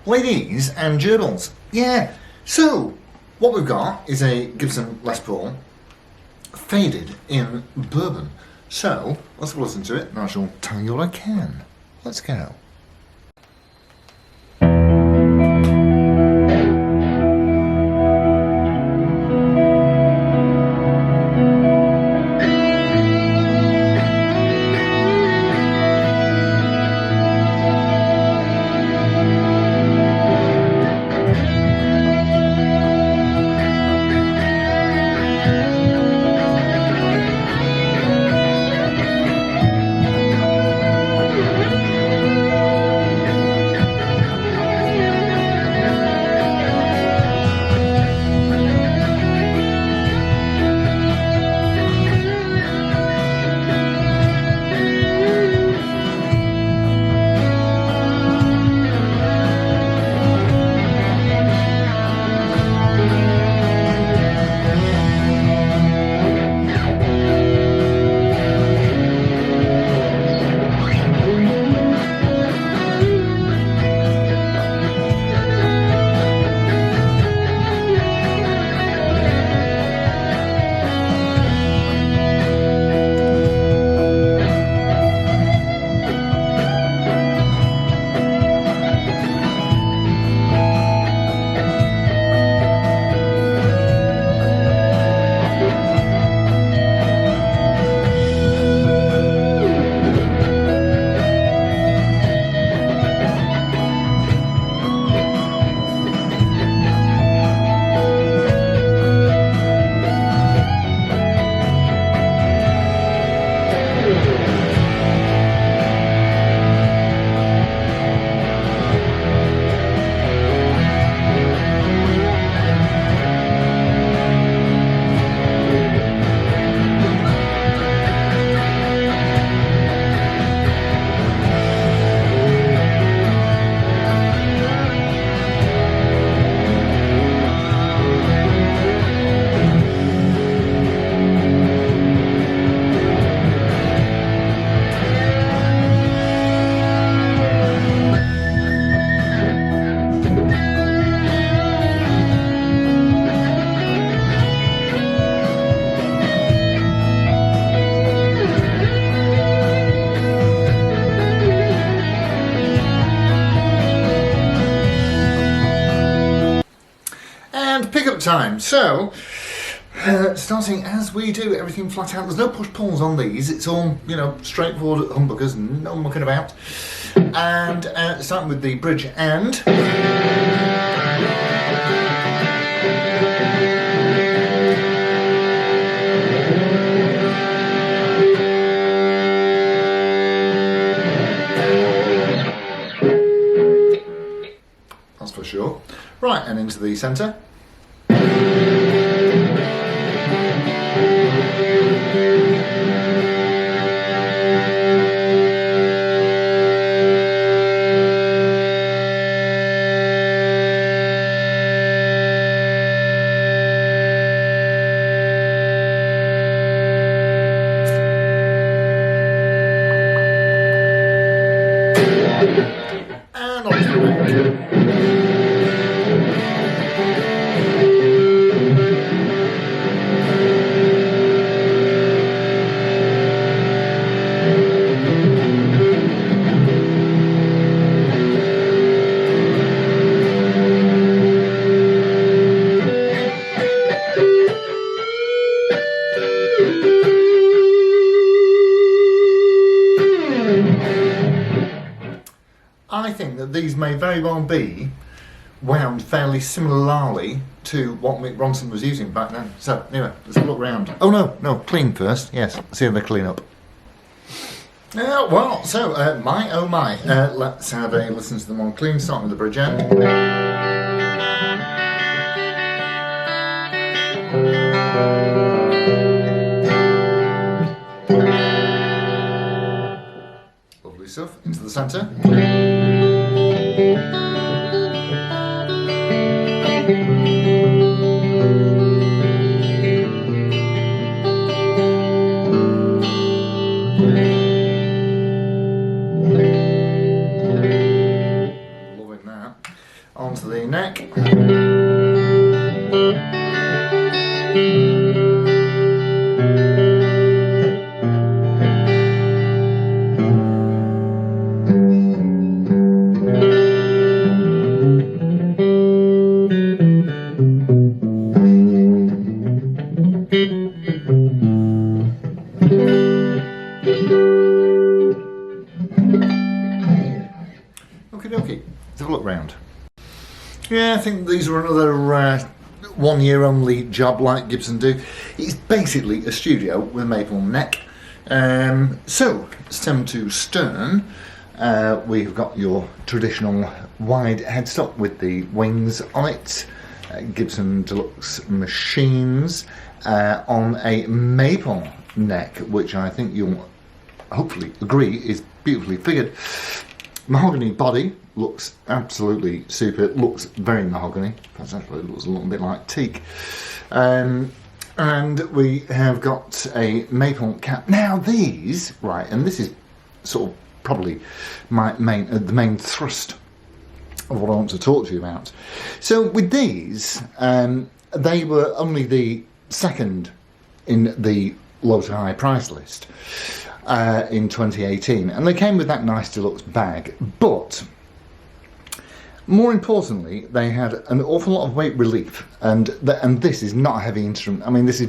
ladies and gerbils. Yeah, so what we've got is a Gibson Les Paul Faded in bourbon. So let's have a listen to it and I shall tell you what I can. Let's go. Pickup time. So, starting as we do, everything flat out. There's no push pulls on these. It's all, you know, straightforward humbuckers, no mucking about. And starting with the bridge and. That's for sure. Right, and into the centre. And on to the right. I think that these may very well be wound fairly similarly to what Mick Ronson was using back then. So anyway, let's have a look round. Oh no, clean first. Yes, see how they clean up. Well, so my oh my, let's have a listen to them on clean, starting with the bridge end. Lovely stuff. Into the centre. onto the neck. Okay, let's have a look round. Yeah, I think these are another 1 year only job like Gibson do. It's basically a studio with a maple neck. So, stem to stern, we've got your traditional wide headstock with the wings on it. Gibson Deluxe machines on a maple neck, which I think you'll hopefully agree is beautifully figured. Mahogany body looks absolutely super. It looks very mahogany. Actually, it looks a little bit like teak. And we have got a maple cap. Now these, right, and this is sort of probably my the main thrust of what I want to talk to you about. So with these, they were only the second in the low to high price list in 2018, and they came with that nice deluxe bag, but more importantly they had an awful lot of weight relief, and this is not a heavy instrument. I mean, it's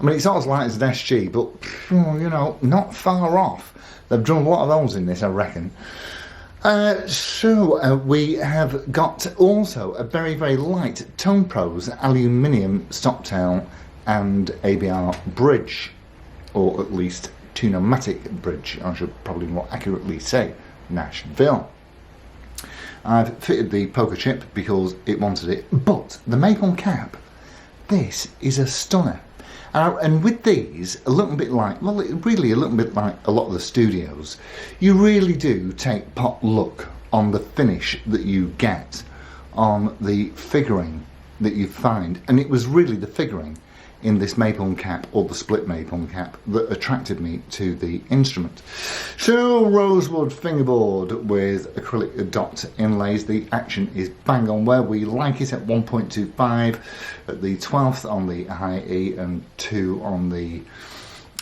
not as light as an SG, but you know, not far off. They've drawn a lot of those in this, I reckon. So we have got also a very, very light Tone Pros aluminium stoptail and ABR bridge, or at least Tune-O-Matic bridge, I should probably more accurately say Nashville. I've fitted the poker chip because it wanted it, but the maple cap, this is a stunner. And with these, a little bit like, well, really a little bit like a lot of the studios, you really do take pot luck on the finish that you get on the figuring that you find. And it was really the figuring in this maple cap, or the split maple cap, that attracted me to the instrument. So, rosewood fingerboard with acrylic dot inlays. The action is bang on where we like it at 1.25 at the 12th on the high E and 2 on the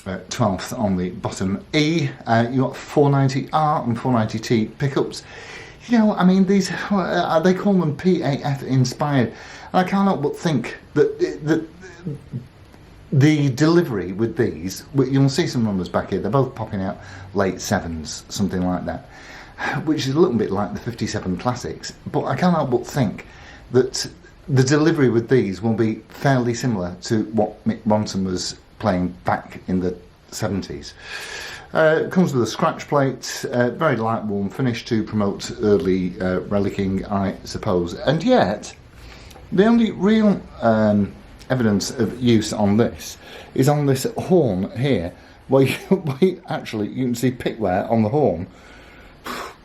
12th on the bottom E. You got 490R and 490T pickups. You know, I mean, these they call them PAF inspired, and I can't help but think that the delivery with these, you'll see some numbers back here, they're both popping out late 7s, something like that, which is a little bit like the 57 Classics, but I can't help but think that the delivery with these will be fairly similar to what Mick Ronson was playing back in the 70s. It comes with a scratch plate, very light warm finish to promote early relicking, I suppose, and yet the only real evidence of use on this is on this horn here, where you can see pick wear on the horn,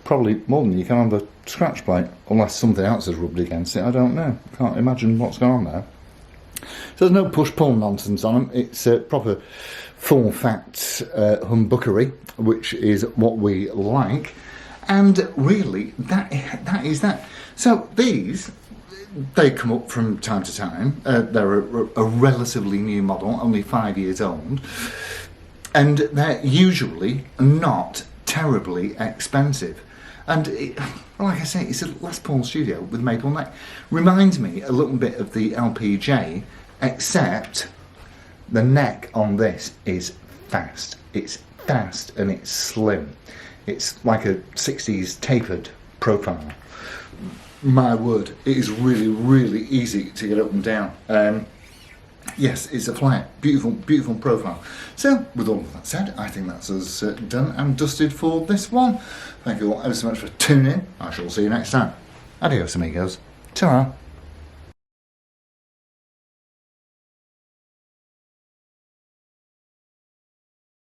probably more than you can on the scratch plate, unless something else has rubbed against it. I don't know, can't imagine what's going on there. So there's no push-pull nonsense on them. It's proper full fat humbuckery, which is what we like, and really that is that. So these, they come up from time to time. They're a relatively new model, only 5 years old, and they're usually not terribly expensive. And like I say, it's a Les Paul studio with maple neck. Reminds me a little bit of the LPJ, except the neck on this is fast. It's fast and it's slim. It's like a 60s tapered profile. My word, it is really, really easy to get up and down. Yes, it's a flat, beautiful, beautiful profile. So, with all of that said, I think that's us done and dusted for this one. Thank you all ever so much for tuning in. I shall see you next time. Adios, amigos. Ta-ra.